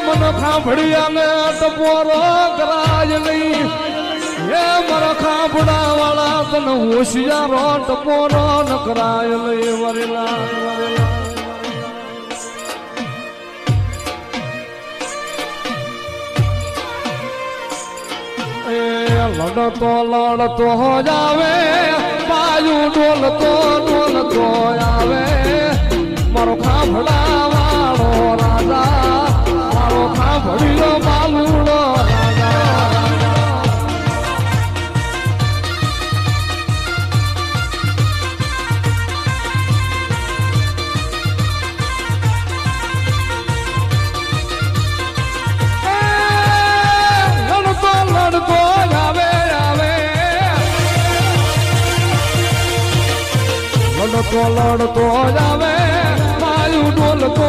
મન ખાંભળિયા ને ટપોરો કરાય નહીં હે મારા ખાંભડા વાળા તને હોશિયારો ટપોરો ન કરાય નહીં વરેલા લડતો જાવે બાજુ ડોલતો આવે મારો ખાંભડા વાળો રાજા મારો ખાંભળીયો બાલુડો લડતો જાવે માયું ડોલતો